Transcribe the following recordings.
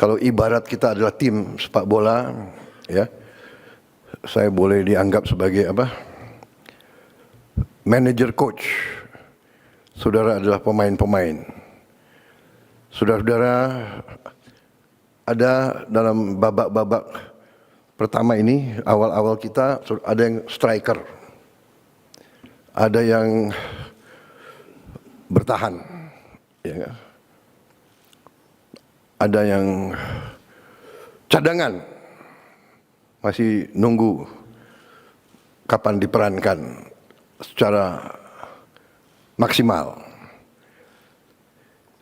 Kalau ibarat kita adalah tim sepak bola, ya, saya boleh dianggap sebagai apa? Manager coach. Saudara adalah pemain-pemain. Saudara-saudara, ada dalam babak-babak pertama ini, awal-awal kita ada yang striker, ada yang bertahan, ya, ada yang cadangan, masih nunggu kapan diperankan secara maksimal.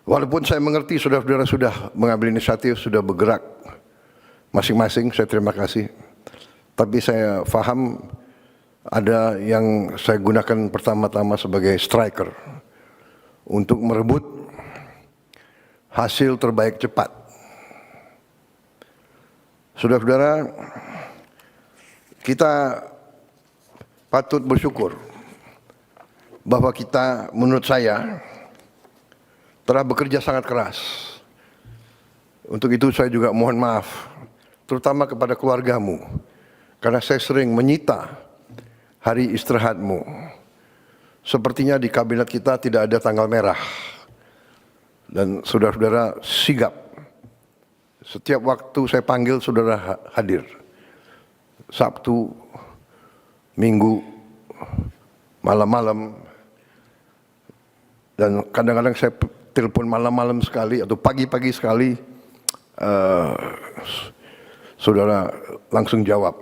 Walaupun saya mengerti saudara-saudara sudah mengambil inisiatif, sudah bergerak masing-masing, saya terima kasih. Tapi saya paham ada yang saya gunakan pertama-tama sebagai striker untuk merebut hasil terbaik cepat. Saudara-saudara, kita patut bersyukur bahwa kita, menurut saya, telah bekerja sangat keras. Untuk itu saya juga mohon maaf, terutama kepada keluargamu, karena saya sering menyita hari istirahatmu. Sepertinya di kabinet kita tidak ada tanggal merah. Dan saudara-saudara sigap. Setiap waktu saya panggil, saudara hadir. Sabtu, Minggu, malam-malam. Dan kadang-kadang saya telepon malam-malam sekali atau pagi-pagi sekali, saudara langsung jawab.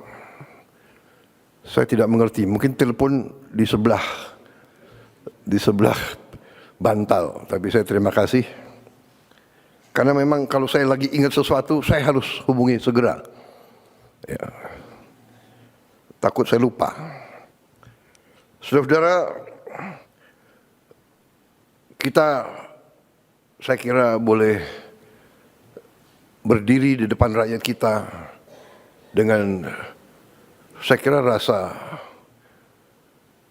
Saya tidak mengerti, mungkin telepon di sebelah bantal, tapi saya terima kasih. Karena memang kalau saya lagi ingat sesuatu, saya harus hubungi segera. Ya. Takut saya lupa. Saudara-saudara, kita, saya kira, boleh berdiri di depan rakyat kita dengan, saya kira,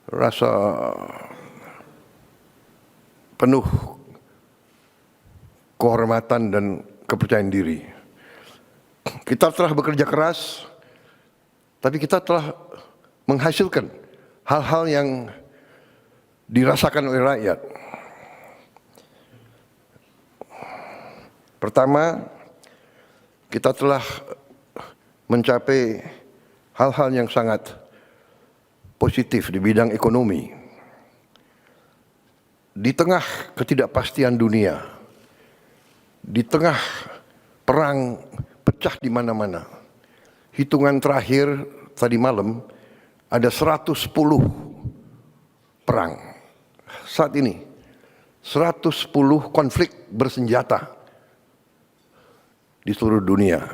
rasa penuh kehormatan dan kepercayaan diri. Kita telah bekerja keras, tapi kita telah menghasilkan hal-hal yang dirasakan oleh rakyat. Pertama, kita telah mencapai hal-hal yang sangat positif di bidang ekonomi. Di tengah ketidakpastian dunia, di tengah perang pecah di mana-mana, hitungan terakhir tadi malam ada 110 perang. Saat ini 110 konflik bersenjata di seluruh dunia.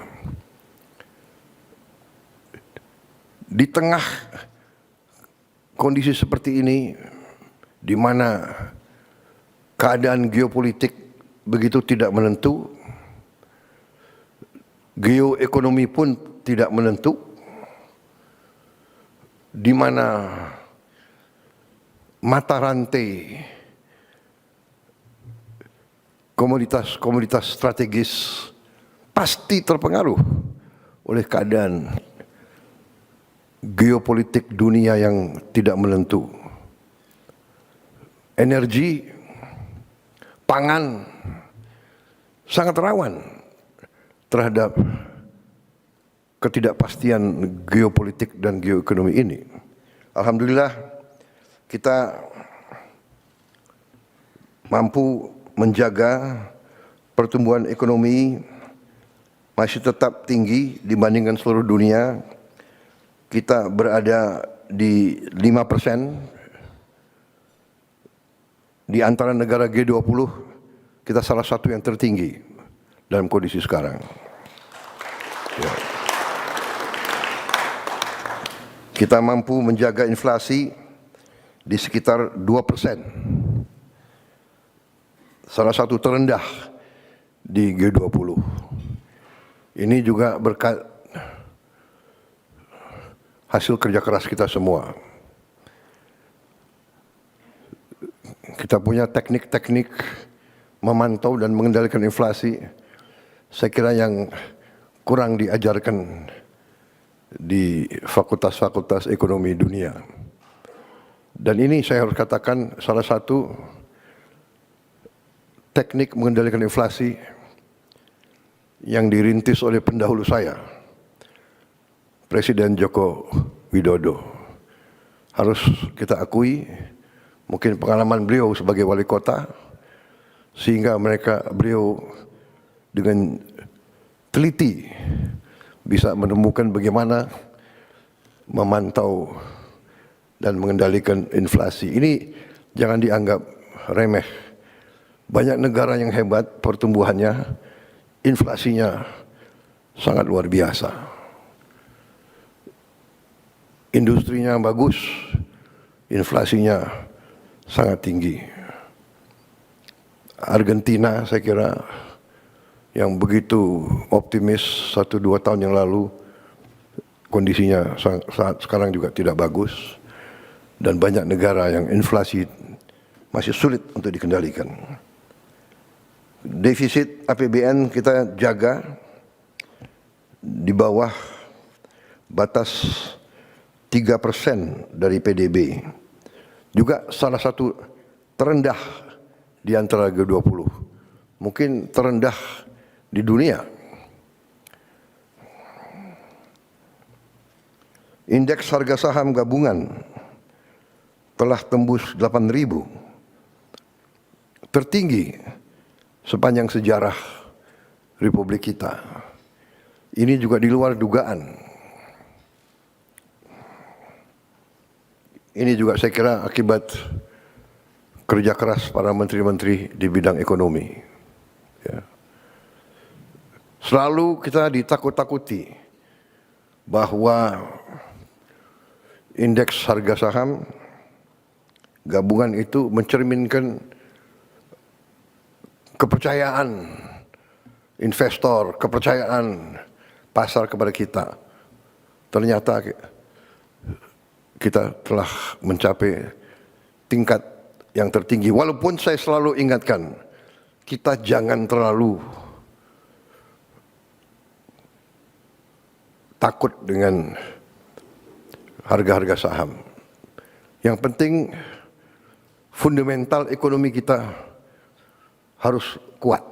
Di tengah kondisi seperti ini, di mana keadaan geopolitik begitu tidak menentu, geoekonomi pun tidak menentu, di mana mata rantai komoditas strategis pasti terpengaruh oleh keadaan geopolitik dunia yang tidak menentu. Energi, pangan sangat rawan terhadap ketidakpastian geopolitik dan geoekonomi ini. Alhamdulillah, kita mampu menjaga pertumbuhan ekonomi masih tetap tinggi dibandingkan seluruh dunia. Kita berada di 5%. Di antara negara G20, kita salah satu yang tertinggi dalam kondisi sekarang. Ya. Kita mampu menjaga inflasi di sekitar 2%. Salah satu terendah di G20. Ini juga berkat hasil kerja keras kita semua. Kita punya teknik-teknik memantau dan mengendalikan inflasi saya kira yang kurang diajarkan di fakultas-fakultas ekonomi dunia. Dan ini saya harus katakan salah satu teknik mengendalikan inflasi yang dirintis oleh pendahulu saya, Presiden Joko Widodo. Harus kita akui, mungkin pengalaman beliau sebagai wali kota, sehingga beliau dengan teliti bisa menemukan bagaimana memantau dan mengendalikan inflasi. Ini jangan dianggap remeh. Banyak negara yang hebat pertumbuhannya, inflasinya sangat luar biasa. Industrinya bagus, inflasinya sangat tinggi. Argentina saya kira yang begitu optimis 1-2 tahun yang lalu, kondisinya sekarang juga tidak bagus. Dan banyak negara yang inflasi masih sulit untuk dikendalikan. Defisit APBN kita jaga di bawah batas 3% dari PDB. Juga salah satu terendah di antara G20. Mungkin terendah di dunia. Indeks harga saham gabungan telah tembus 8.000, tertinggi sepanjang sejarah Republik kita. Ini juga di luar dugaan. Ini juga saya kira akibat kerja keras para menteri-menteri di bidang ekonomi. Ya. Selalu kita ditakut-takuti bahwa indeks harga saham gabungan itu mencerminkan kepercayaan investor, kepercayaan pasar kepada kita. Ternyata kita telah mencapai tingkat yang tertinggi. Walaupun saya selalu ingatkan, kita jangan terlalu takut dengan harga-harga saham. Yang penting fundamental ekonomi kita harus kuat.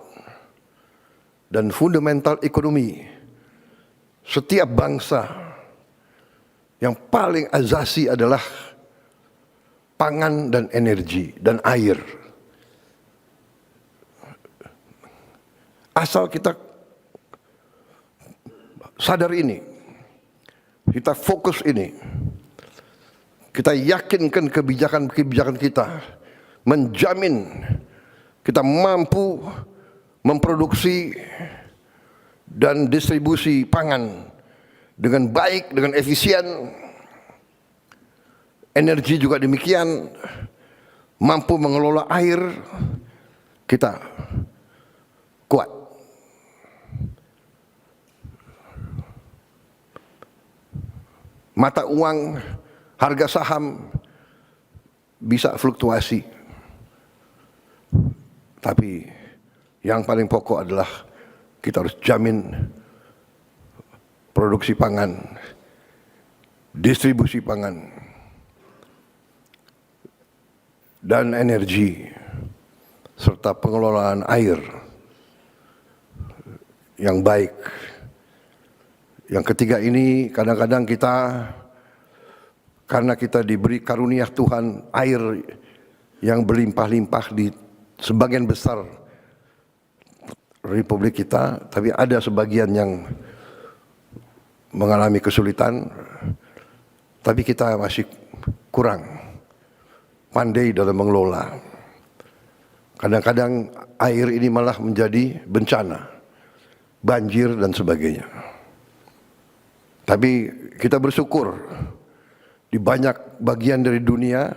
Dan fundamental ekonomi setiap bangsa yang paling azasi adalah pangan dan energi dan air. Asal kita sadar ini, kita fokus ini, kita yakinkan kebijakan-kebijakan kita menjamin kita mampu memproduksi dan distribusi pangan dengan baik, dengan efisien. Energi juga demikian, mampu mengelola air, kita kuat. Mata uang, harga saham bisa fluktuasi. Tapi yang paling pokok adalah kita harus jamin produksi pangan, distribusi pangan, dan energi, serta pengelolaan air yang baik. Yang ketiga ini kadang-kadang kita, karena kita diberi karunia Tuhan air yang berlimpah-limpah di sebagian besar Republik kita, tapi ada sebagian yang mengalami kesulitan, tapi kita masih kurang pandai dalam mengelola. Kadang-kadang air ini malah menjadi bencana, banjir dan sebagainya. Tapi kita bersyukur di banyak bagian dari dunia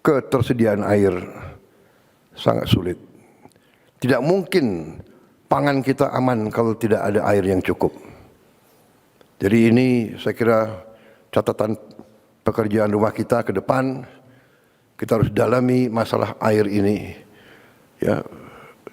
ketersediaan air sangat sulit. Tidak mungkin pangan kita aman kalau tidak ada air yang cukup. Jadi ini saya kira catatan pekerjaan rumah kita ke depan. Kita harus dalami masalah air ini, ya,